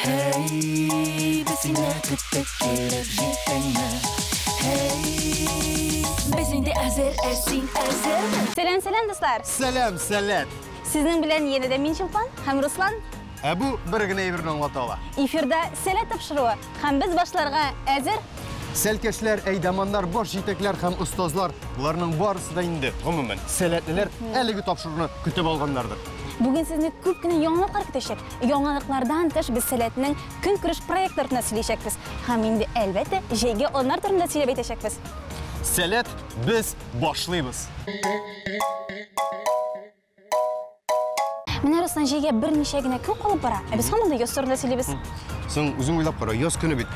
Hey, biz yine kıttık gelir jittinme. Hey, bizim de hazır esin hazır. Selam dostlar. Selam, salat. Sizin bilen yeniden min Çulpan, hem Ruslan. Bu bir güne evirden anlatala. Efirde selat tapşırığı. Hem biz başlarga hazır. Selkeşler, eydamanlar, boş jitekler hem ustazlar. Bunların barısı da indi. Umumen, selatliler eligi tapşırığını kütüp alganlardır. Bugün sizni köpkine yanılıklar kütüşek. Yanılıklardan tış biz selatning kun kürüş proyektlarına söyleyecekmiz. Hem indi elbette jeyge onlar turunda söyleyip etecekmiz. Selat, biz başlayız. Mine Ruslan jeyge bir nişegine kun kalıp bara. Biz hamında yoz turunda söyleybiz. Sen uzun oylap kara, yaz günü bit.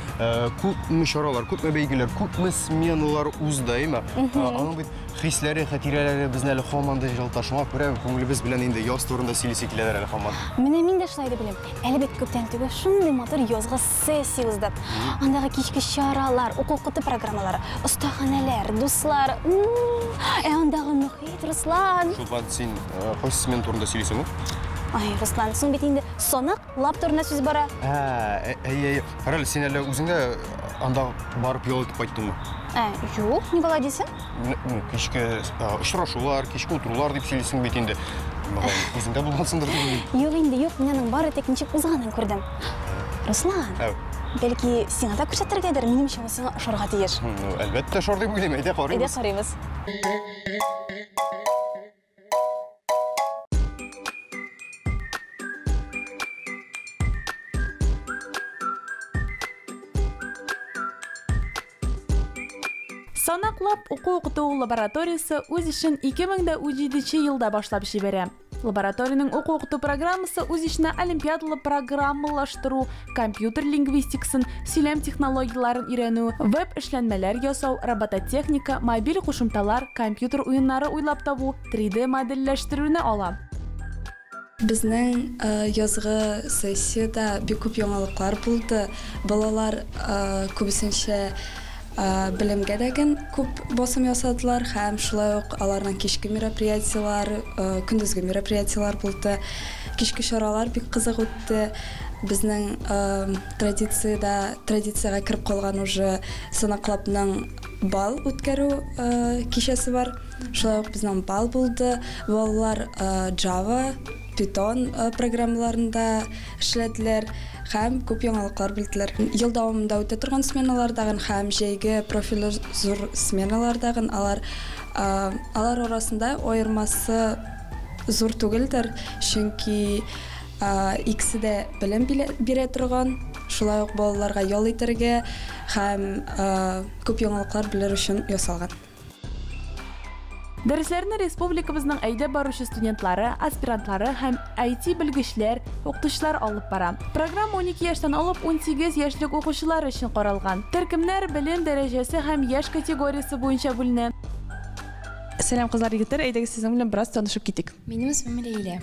Köp müşaralar, köp mebeygiler, köp smenalar uzdayım. Onun bit hisleri, hatireleri bizne hamanda jaltaşmak göre ko'nglimiz bilen indi yaz turunda söyleyecekler ele hamanda. Mine min de şulaydı bilim. Elbet köpten tüge şunday motor yozga sessiya uzdap. Andaga kechki şaralar, okuqıtı programmaları, ustaxonalar, dostlar. Andaga muhit Ruslan. Şulpan sen hoş smen turunda söyleysen mi? Ay Ruslan, soň bit indi sonak lap turuna söz bara. Herhalde sen hele özünde anda barıp yol etip ayttın mı? Yok, ne bala deysen? Keşke ışıraşular, keşke oturular deyip söyleysin bit indi. Özünde bulmansındır. Yok indi, yok. Menin bari tekinçik uzağından gördüm. Ruslan. Evet. Belki sana da küçültürgedir. Benim işim sana aşırıga tiyir. Elbette şor deyip oynayayım. Eyde qarayımız. Eyde qarayımız. Санаклап оқу-оқыту лабораториясы өз ішін 2017 yılda başlап жибере. Лабораторияның оқу-оқыту программасы өз ішіне олимпиадалы программалаштыру, компьютер лингвистикасын, сөйлем технологияларын үйрену, веб эшләнмәләр ясау, робототехника, мобиль кушымталар, компьютер уеннары уйлап табу, 3D модельләштерүне ала. Безнең язгы сессияда бик күп яңалыклар булды. Балалар күбесенчә билимгә дәген күп басым ясадылар һәм шулай ук аларның кичке мероприятиялар, көндезге мероприятиялар булды. Кичке чаралар бик кызык үтте. Безнең традицияга кирип калган уже санаклапның бал үткәрү кичәсе бар. Шулай ук безнең бал булды. Балалар Java, Python программаларында эшләделәр. Һәм күп яңалыклар белделәр. Ел дәвамында үтә торган сменалардагы һәм җәйге профиле зур сменалардагы алар арасында аермасы зур түгелдер, чөнки икесе дә белем бирә торган, шулай ук балаларга ял итәргә һәм күп яңалыклар белер өчен ясалган. Дәресләрне республикабызның әйдә баручы студентлары, аспирантлары һәм IT белгечләр, укытучылар алып бара. Программа 12 яшьтән алып 18 яшьлек укучылар өчен каралган. Төркемнәр белем дәрәҗәсе һәм яшь категориясе буенча бүленә. Сәлам кызлар, егетләр, әйдәгез сезнең белән бераз танышып китик. Минем исемем Лейла.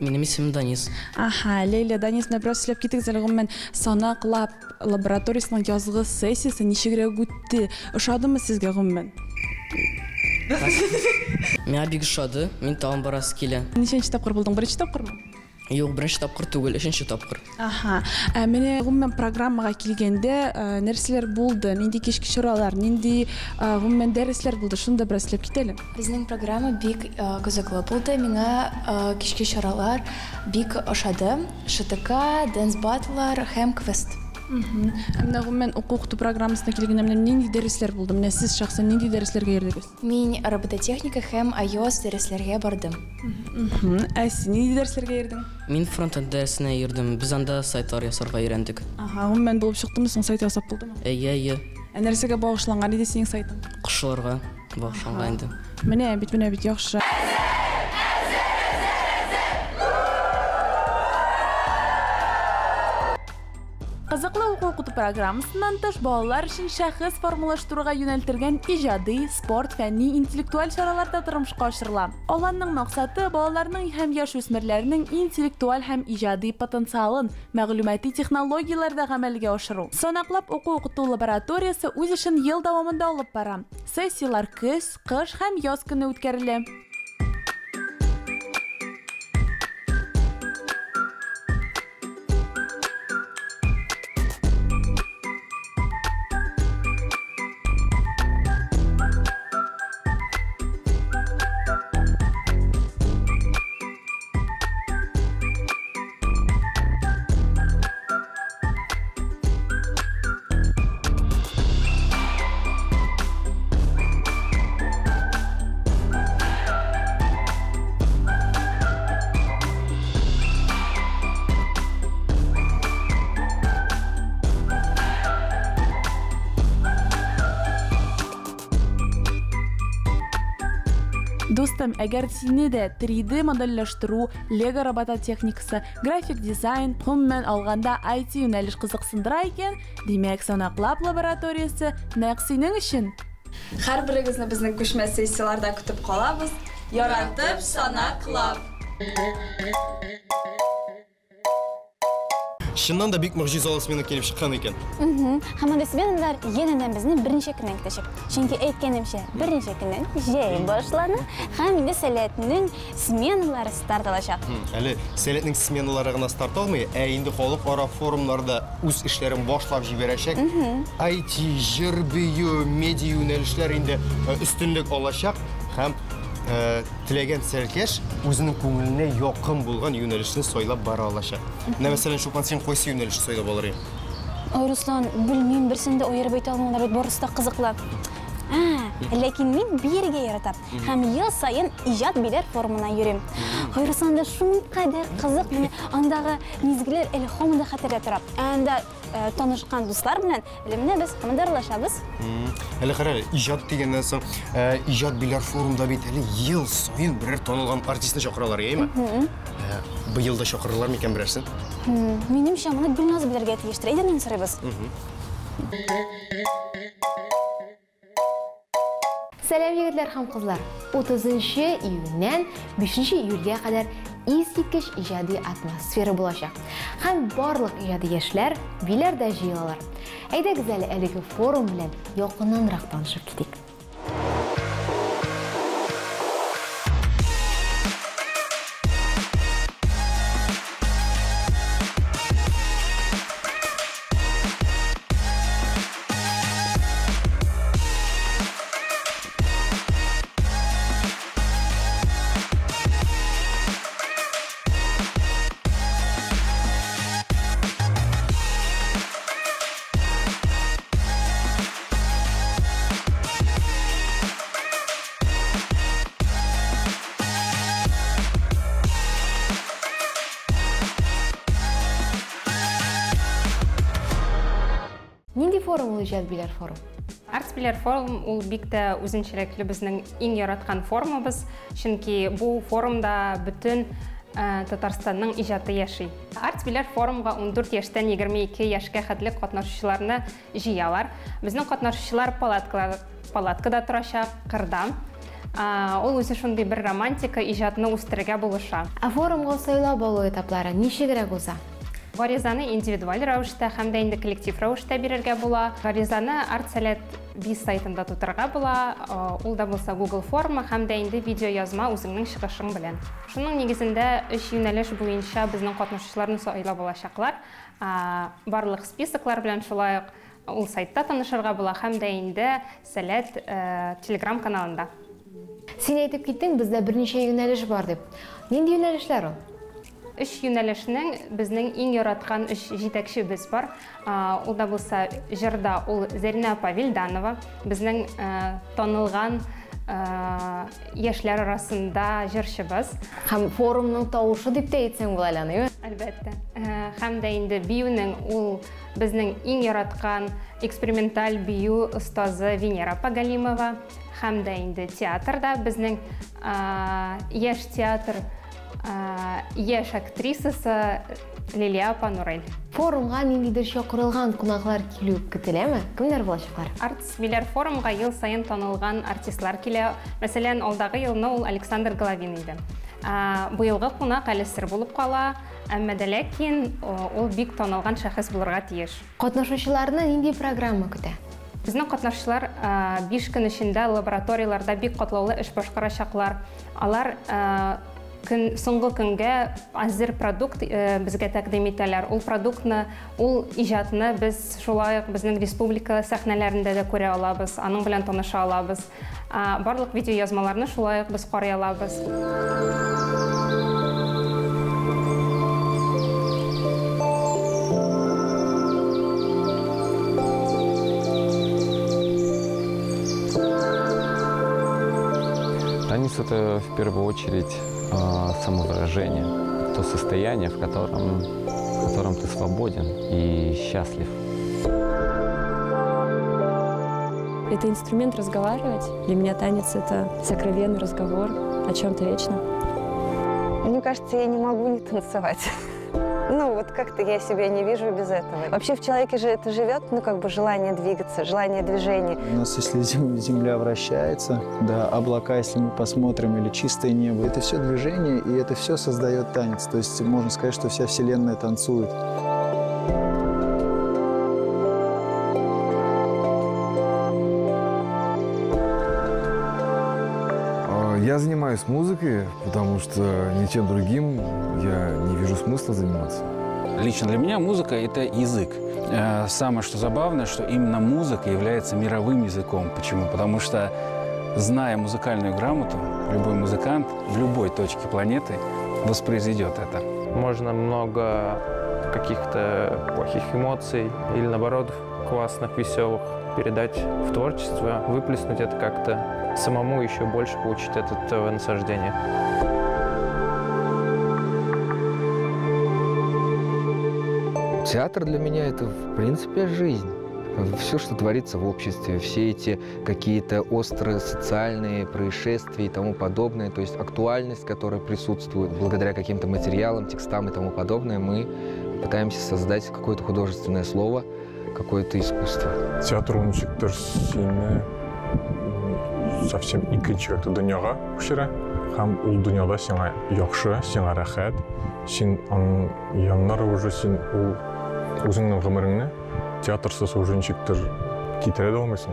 Минем исемем Данис. Лейла, Данис, бераз сөйләп китик. Гомумән, санаклап лабораториясының язгы сессиясе ничегрәк үтте? Ошадымы сезгә гомумән? Миңа бик ошады. Мин тагын барасы килә. Ничәнче тапкыр булдың? Беренче тапкырмы? Юк, беренче тапкыр түгел, өченче тапкыр. Менә гомумән программага килгәндә нәрсәләр булды? Нинди кичке чаралар, нинди гомумән дәресләр булды? Шунда бераз сөйләп китәле. Безнең программа бик кызыклы булды. Миңа кичке чаралар бик ошады. ШТК, дэнс батлар һәм квест. Менә гомумән оқу-укыту программасына килгәндә нинди дәресләр булды? Менә сез шәхсән нинди дәресләргә йөрдегез? Мин робототехника һәм iOS дәресләргә бардым. Син нинди дәресләргә йөрдең? Мин фронтенд дәресенә йөрдем. Без анда сайтлар ясарга өйрәндек. Гомумән булып чыктымы, соң сайт ясап булдымы? Әйе. Нәрсәгә багышланган иде синең сайтың? Кошларга багышланган иде. Менә бит яхшы. Кызыклы оқу-укыту программасыннан тыш балалар өчен шәхес формалаштыруга юнәлтелгән иҗади, спорт, фәнни, интеллектуаль чаралар да тормышка ашырыла. Аларның максаты балаларның һәм яшүсмерләрнең интеллектуаль һәм иҗади потенциалын мәгълүмати технологияләрдә гамәлгә ашыру. Санаклап оқу-укыту лабораториясе үз эшен ел дәвамында алып бара. Сессиялар көз, кыш һәм яз көне үткәрелә. Достым, әгәр сине дә 3D модельләштерү, Lego робототехникасы, график дизайн, гомумән алганда IT юнәлеш кызыксындыра икән, димәк Санаклаб лабораториясе нәкъ синең өчен. Һәрберегезне безнең күчмә сессияларда көтеп калабыз. Яратып Санаклаб! Шыннан да бик мөгъҗизалы смена килеп чыккан икән. Һәм анда сменалар янәдән безне берничә көннән көтәчәк. Чөнки әйткәнемчә, берничә көннән җәй башлана һәм инде сәләтнең сменалары старт алачак. Әле сәләтнең сменалары гына старт алмый, ә инде халыкара форумнарда үз эшләрен башлап җибәрәчәк. IT, җыр бию, медиа юнәлешләр инде өстенлек алачак һәм теләгән сәркәш үзенең күңеленә якын булган юнәлешне сайлап бара алачак. Мәсәлән, шулпан син кайсы юнәлешне сайлап алыр идең? Ой, Руслан, белмим, берсендә аерып әйтә алмыйлар, бит барысы да кызыклы. Ләкин мин биргә яратам. Һәм ел сайын иҗат биләр форумына йөрим. Ой, Руслан, да шулкадәр кызык, менә андагы мизгелләр әле һаман да хәтердә тора. Анда танышкан дуслар белән менә без командарлашабыз. Әле карале, иҗат дигәннән соң, иҗат биләр форумда бит әле ел сайын берәр танылган артистны чакыралар, яймы? Быел да чакыралар микән берәрсен? Минемчә, моны Гөлназ белергә тиештер. Әйдәмен сорыйбыз. Сәлам егетләр һәм кызлар. 30 июньнән 5 июльгә кадәр искиткеч иҗади атмосфера булачак. Һәм барлык иҗади яшьләр биләрдә җыелалар. Әйдәгез әлеге форум белән якыннанрак танышып китик. Нинди форум ул иҗат биләр форум? Арт биләр форум ул бик тә үзенчәлекле безнең иң яраткан форумыбыз, чөнки бу форумда бөтен Татарстанның иҗаты яши. Арт биләр форумга 14 яшьтән 22 яшькә хәтле катнашучыларны җыялар. Безнең катнашучылар палаткада торачак, кырда. Ул үзе шундый бер романтика иҗатны үстерергә булыша. Форумга сайлап алу этаплары ничегрәк уза? Гаризаны индивидуаль рәвештә һәм дә инде коллектив рәвештә бирергә була. Гаризаны Артсәләт биз сайтында тутырга була. Ул да булса Google форма һәм дә инде видео язма үзеңнең чыгышың белән. Шуның нигезендә 3 юнәлеш буенча безнең катнашучыларны сайлап алачаклар. Барлык списоклар белән шулай ул сайтта танышырга була һәм дә инде Сәләт Telegram каналында. Син әйтеп киттең, бездә берничә юнәлеш бар дип. Нинди юнәлешләр ул? 3 юнәлешнең безнең иң яраткан 3 җитәкчебез бар. Ул да булса җырда ул Зәринә Павилданова, безнең танылган яшьләр арасында җырчыбыз. Һәм форумның тавышы дип тә әйтсәң була әле, Әлбәттә. Һәм дә инде биюнең ул безнең иң яраткан эксперименталь бию остазы Венера Пагалимова, һәм дә инде театрда безнең яшь театр яшь актрисасы Лилия Панурель. Форумга ниндидер чакырылган кунаклар килү көтеләме? Кемнәр булачаклар? Арт биләр форумга ел сайын танылган артистлар килә. Мәсәлән, алдагы елны ул Александр Головин иде. Бу елгы кунак әле сер булып кала, әмма дә ләкин ул бик танылган шәхес булырга тиеш. Катнашучыларны нинди программа көтә? Безнең катнашучылар 5 көн эчендә лабораторияларда бик катлаулы эш башкарачаклар. Алар соңгы көнгә әзер продукт безгә тәкъдим итәләр. Ул продуктны, ул иҗатны без шулай ук безнең республика сәхнәләрендә дә күрә алабыз, аның белән таныша алабыз. Барлык видео язмаларны шулай ук без карый алабыз. Танец — это в первую очередь самовыражение, то состояние, в котором ты свободен и счастлив. это инструмент разговаривать. Для меня танец — это сокровенный разговор о чем-то вечном. Мне кажется, я не могу не танцевать. Ну, вот как-то я себя не вижу без этого. Вообще в человеке же это живет, ну, как бы желание двигаться, желание движения. У нас, если Земля вращается, да, облака, если мы посмотрим, или чистое небо, это все движение, и это все создает танец. То есть можно сказать, что вся Вселенная танцует. Я занимаюсь музыкой, потому что ничем другим я не вижу смысла заниматься. Лично для меня музыка – это язык. Самое что забавное, что именно музыка является мировым языком. Почему? Потому что, зная музыкальную грамоту, любой музыкант в любой точке планеты воспроизведет это. Можно много каких-то плохих эмоций или, наоборот, классных, веселых передать в творчество, выплеснуть это как-то, самому еще больше получить от этого наслаждения. Театр для меня — это, в принципе, жизнь. Все, что творится в обществе, все эти какие-то острые социальные происшествия и тому подобное, то есть актуальность, которая присутствует благодаря каким-то материалам, текстам и тому подобное, мы пытаемся создать какое-то художественное слово, какое-то искусство. Театр ойыншықтар сені совсем икенче как-то дөньяга күчерә һәм ул дөньяда сиңа яхшы, сиңа рәхәт, син аның яннары уже син ул үзеңнең гомереңне театрсыз уже ничектер китерә дә алмыйсың.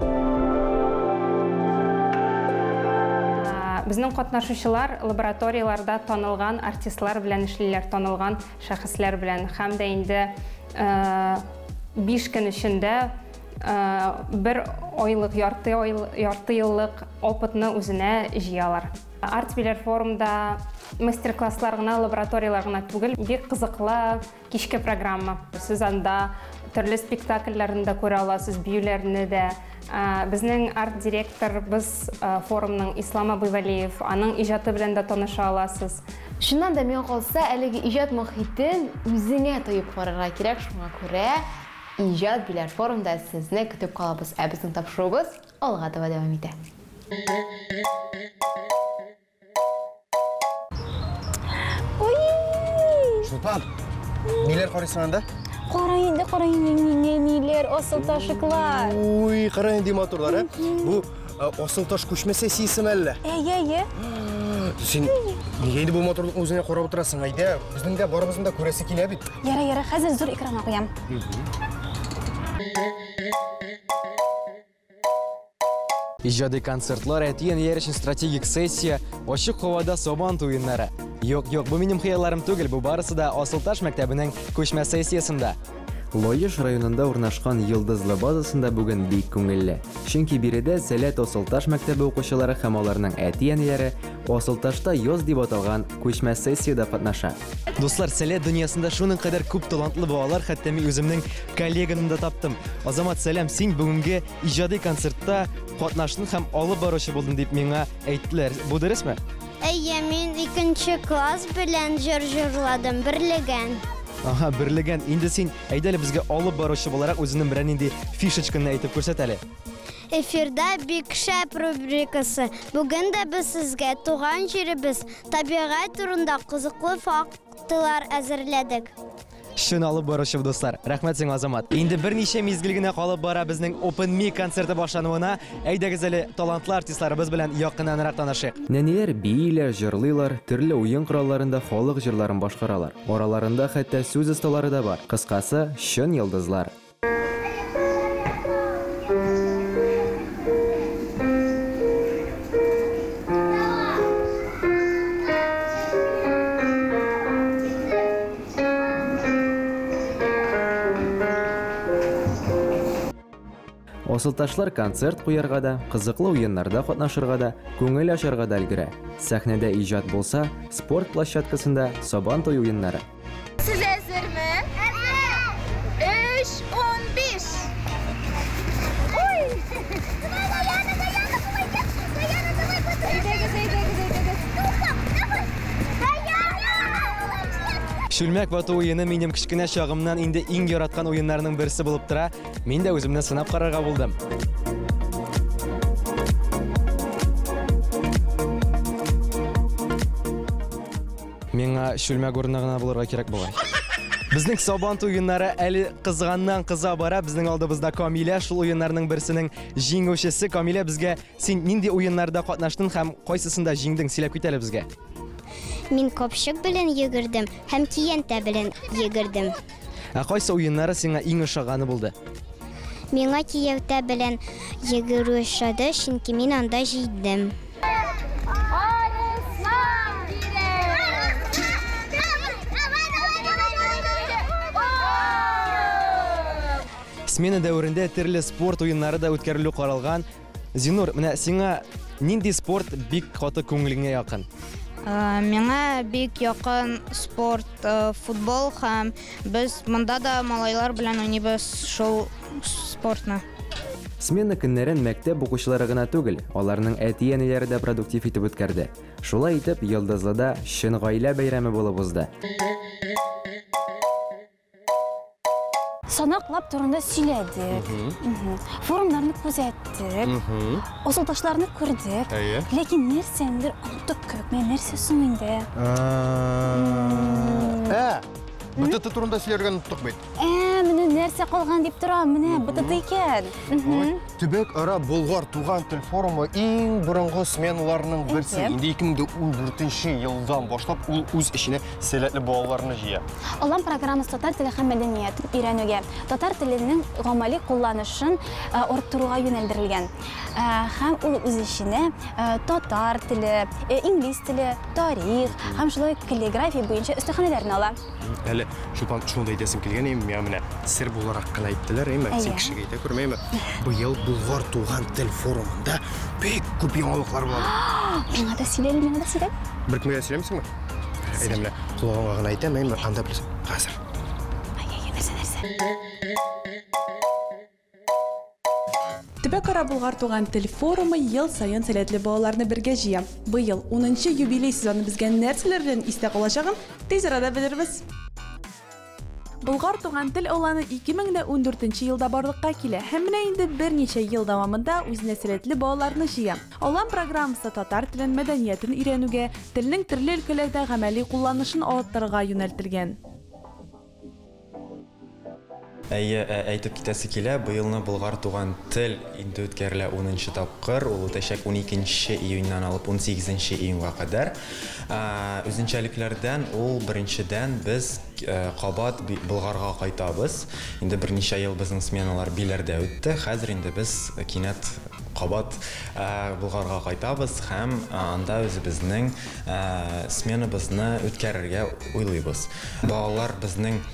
Безнең катнашучылар лабораторияларда танылган артистлар белән эшлиләр, танылган шәхесләр белән һәм дә инде 5 көн эчендә bir айлык, ярты еллык опытны үзенә җыялар. Артбилер форумда мастер-класслар гына, лабораториялар гына түгел, бик кызыклы кичке программа. Сез анда төрле спектакльләрендә күрә аласыз, биюләрне дә. Безнең арт-директорыбыз форумның Ислам Абыйвалиев, аның иҗаты белән дә таныша аласыз. Шуннан да миңа калса, әлеге иҗат мөхитен үзеңә тоеп карарга кирәк, шуңа күрә İcad Biler Forum'da sizni kütüp kalabız. Bizning topşırığımız alğa taба devam ete. Sultan, neler qaraysan anda? Qarayın, neler, asıl taşıklar. Uy, qarayın deyim motorlar, ha? Bu asıl taş koşma sesiysi мәлі? Sen neydi bu motorluq o'zingga qarab o'tirasan, ayda? Bizning de borimizni da ko'rasi keladi bit. Yara, hozir zo'r ekranga qo'yam. Ijodiy konsertlar, әтиен yer için strategik sessiya, ochiq havada Soban o'yinlari. Yo'q, bu mening xiyollarim tugil, bu barisi da Asıltaş maktabining ko'chma sessiyasida. Лоеш районында урнашкан Йылдызлы базасында бүген бик күңелле. Чөнки биредә Сәләт Асылташ мәктәбе укучылары һәм аларның әти-әниләре Асылташта яз дип аталган күчмә сессияда катнаша. Дуслар, Сәләт дөньясында шуның кадәр күп талантлы балалар, хәтта мин үземнең коллегамны да таптым. Азамат, сәлам, син бүгенге иҗади концертта катнаштың һәм алып баручы булдың дип миңа әйттеләр. Бу дөресме? Әйе, мин 2нче класс белән җырладым, берлеген. Ага, берлеген. Инде син әйдәле безгә алып баручы буларак үзенең берәр нинди фишечканы әйтеп күрсәт әле. Эфирда бик шәп рубрикасы. Бүген дә без сезгә туган җиребез, табигать турында кызыклы фактлар әзерләдек. Шуны алып баручы дуслар. Рәхмәт сиңа, Азамат. Инде берничә мизгел генә калып бара безнең Open Me концерты башлануына. Әйдәгез әле талантлы артистларыбыз белән якыннанрак танышыйк. Нәниләр бийләр, җырлыйлар, төрле уен коралларында халык җырларын башкаралар. Араларында хәтта сүз осталары да бар. Кыскасы, чын йылдызлар. Асылташлар концерт куярга да, кызыклы уеннарда катнашырга да, күңел ачарга да өлгерә. Сәхнәдә иҗат булса, спорт площадкасында Сабан той уеннары. Сез әзерме? Әзер. 3-15. Ой! Шүлмәк вату уены минем кичкенә чагымнан инде иң яраткан уеннарның берсе булып тора. Мин дә үземне сынап карарга булдым. Миңа шүлмәк урынына гына булырга кирәк бугай. Безнең Сабан уеннары әле кызганнан кыза бара. Безнең алдыбызда Камилә, шул уеннарның берсенең җиңүчесе. Камилә, безгә син нинди уеннарда катнаштың һәм кайсысында җиңдең? Сөйләп кит әле безгә. Мин копчык белән йөгердем һәм киянтә белән йөгердем. Кайсы уеннары сиңа иң ошаганы булды? Миңа киянтә белән йөгерү ошады, чөнки мин анда җиңдем. Смена дәверендә төрле спорт уеннары да үткәрелү каралган. Зинур, менә сиңа нинди спорт бик каты күңелеңә якын? Миңа бик якын спорт футбол һәм без монда да малайлар белән уйныйбыз шул спортны. Смена көннәрен мәктәп укучылары гына түгел, аларның әти-әниләре дә продуктив итеп үткәрде. Шулай итеп, Йылдызлыда чын гаилә бәйрәме булып узды. Санаклап турында сөйләдек. Форумнарны күзәттек. Асылташларны күрдек. Ләкин нәрсәндер онытып кебек. Мен нәрсә соң инде? БТТ турында сөйләргә оныттык бит. Менә нәрсә калган дип торам. Менә БТТ икән. Төбәк ара Болгар туган тел форумы иң борынгы сменаларның берсе. Инде 2014 елдан башлап ул үз эшенә сәләтле балаларны җыя. Алан программасы татар теле һәм мәдәниятен өйрәнүгә, татар теленең гамәли кулланышын арттыруга юнәлдерелгән. Һәм ул үз эшенә татар теле, инглиз теле, тарих һәм шулай каллиграфия буенча өстәханәләрне ала. Әле шундай дәсем килгән инде, менә сер буларак кына әйттеләр, син кешегә әйтә күрмәйме? Быел Болгар туган тел форумында бик күп яңалыклар булды. Миңа да сөйлә, миңа да сөйлә. Бер кемгә сөйләмисеңме? Әйдәмле, кулыңа гына әйтәм, анда плюс хәзер. Төбәк-ара Болгар туган тел форумы ел сайын сәләтле балаларны бергә җыя. Быел 10-нчы юбилей сезоны безгә нәрсәләр белән истә калачагын тиз арада белербез. Болгар туган тел аланы 2014 елда барлыкка килә һәм менә инде берничә ел дәвамында үзенә сәләтле балаларны җыя. Алан программасы татар телен, мәдәниятен өйрәнүгә, телнең төрле өлкәләрдә гамәли кулланышын арттырырга юнәлтелгән. Әйтеп китәсе килә, быелны Болгар туган тел инде үткәрелә 10-нчы тапкыр, ул үтәчәк 12 июньнән алып 18 июньгә кадәр. Үзенчәлекләрдән ул беренчедән без кабат Болгарга кайтабыз. Инде берничә ел безнең сменалар Биләрдә үтте. Хәзер инде без кинәт кабат Болгарга кайтабыз һәм анда үзебезнең сменабызны үткәрергә уйлыйбыз. Балалар безнең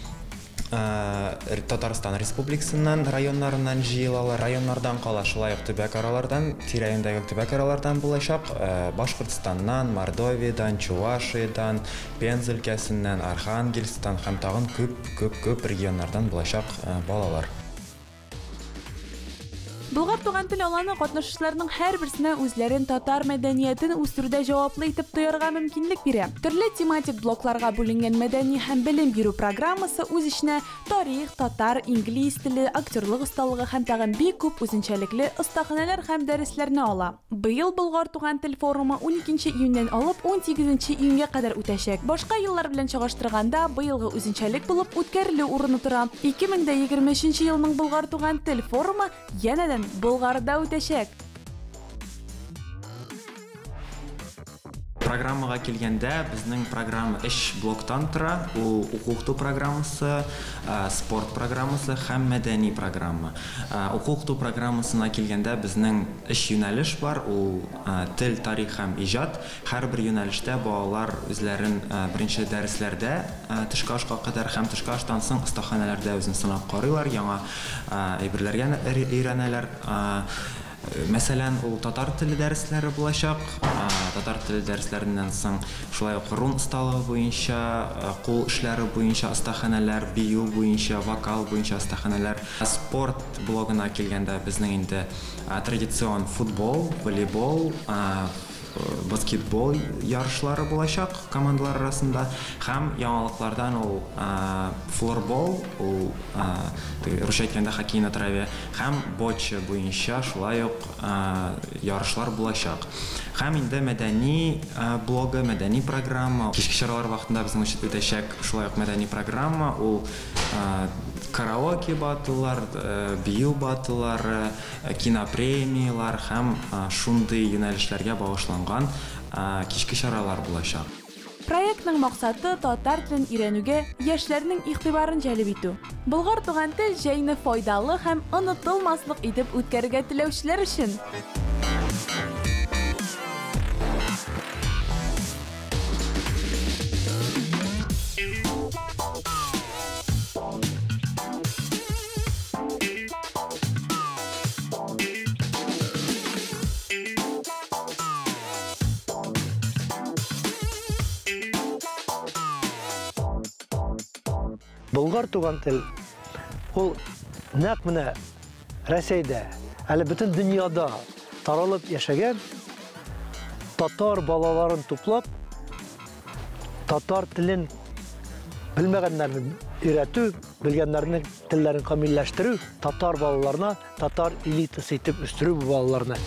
Татарстан Республикасыннан районнарыннан җыелалар, районнардан кала, шулай ук төбәк аралардан, тирәендәге төбәк аралардан булачак, Башкортстаннан, Мордовиядан, Чувашиядан, Пенза өлкәсеннән, Архангельсктан һәм тагын күп регионнардан булачак балалар. Болгар туган тел аланы катнашучыларның һәрберсенә үзләрен татар мәдәниятен үстерүдә җаваплы итеп тоярга мөмкинлек бирә. Төрле тематик блокларга бүленгән мәдәни һәм белем бирү программасы үз эченә тарих, татар, инглиз теле, актерлык осталыгы һәм тагын бик күп үзенчәлекле остаханәләр һәм дәресләрне ала. Быел Болгар туган тел форумы 12 июньнән алып 18 июньгә кадәр үтәчәк. Башка еллар белән чагыштырганда быелгы үзенчәлек булып үткәрелү урыны тора. 2023 елның Болгар туган тел форумы янәдән Болгарда үтәчәк. Программага килгәндә безнең программа 3 блоктан тора. Ул укыту программасы, спорт программасы һәм мәдәни программа. Укыту программасына килгәндә безнең 3 юнәлеш бар. Ул тел, тарих һәм иҗат. Һәрбер юнәлештә балалар үзләрен беренче дәресләрдә төшке ашка кадәр һәм төшке аштан соң остаханәләрдә үзен сынап карыйлар, яңа әйберләргә өйрәнәләр. Мәсәлән, ул татар теле дәресләре булачак. Татар теле дәресләреннән соң шулай ук рун осталыгы буенча, кул эшләре буенча остаханәләр, бию буенча, вокал буенча остаханәләр. Спорт блогына килгәндә безнең инде традицион футбол, волейбол, баскетбол ярышлары булачак командалар арасында һәм яңалыклардан ул флорбол, ул русча әйткәндә хоккей на траве һәм боча буенча шулай ук ярышлар булачак. Һәм инде мәдәни блогы, мәдәни программа, кичке чаралар вакытында безнең учет үтәчәк шулай ук мәдәни программа, ул караоке батылар, бию батылары, кинопремиялар һәм шундый юнәлешләргә багышланган кичке чаралар булачак. Проектның максаты татар телен өйрәнүгә яшьләрнең игътибарын җәлеп итү. Болгар туган тел җәйне файдалы һәм онытылмаслык итеп үткәрергә теләүчеләр өчен. Болгар туган тел ул нәкъ менә Рәсәйдә, әле бөтен дөньяда таралып яшәгән татар балаларын туплап, татар телен белмәгәннәрне өйрәтү, белгәннәрнең телләрен камилләштерү, татар балаларына татар элитасы итеп үстерү бу балаларны.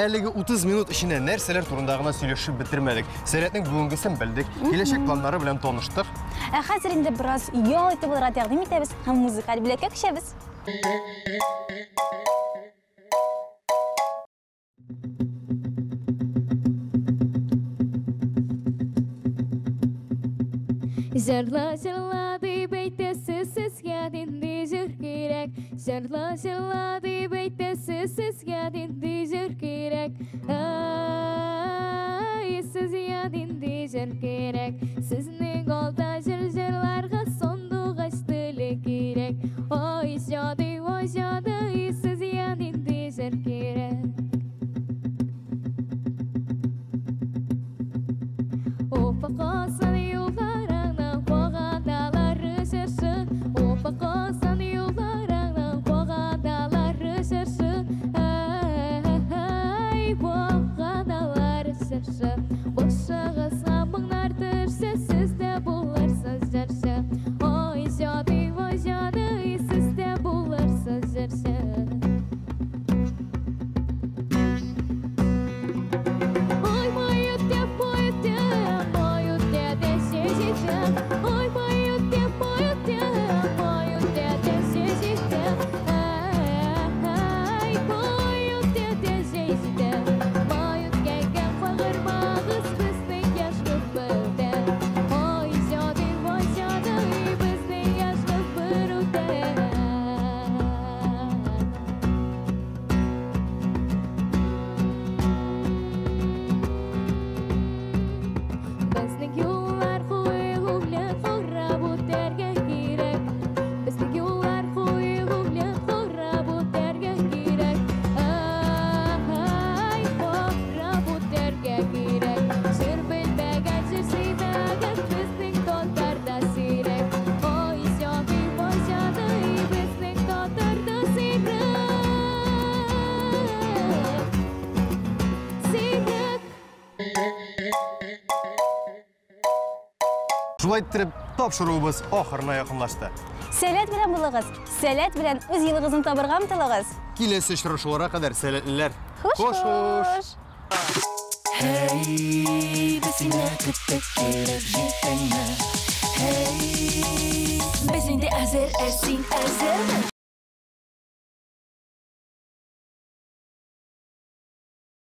Әлеге 30 минут ішіне нәрселер турында гына сөйләшеп бетермәдек. Сәләтнең бүгенгесен белдек, киләчәк планнары белән таныштык. Хәзер инде бераз ял итеп булырга тәкъдим итәбез һәм музыкаль бүлеккә күчәбез. Жарла жарла дип әйтәсез сезгә динди җыр кирәк. Жарла жарла дип әйтәсез сезгә динди җыр кирәк. Ай, сезгә динди җыр кирәк. Сезнең алда җырларга сондугач теле кирәк. Ой, җады, сезгә динди җыр кирәк. Опакасан юлларыңнан кугандалары җырчы. Опакасан юлларыңнан кугандалары җырчы. Ай, Шулай иттереп, тапшыруыбыз ахырына якынлашты. Сәләт белән булыгыз. Сәләт белән үз елыгызны табырга омтылыгыз. Киләсе очрашуларга кадәр сәләтлеләр. Хуш-хуш. Hey, bizimle kıttık gelir jitene. Hey, biz indi hazır esin hazır mı?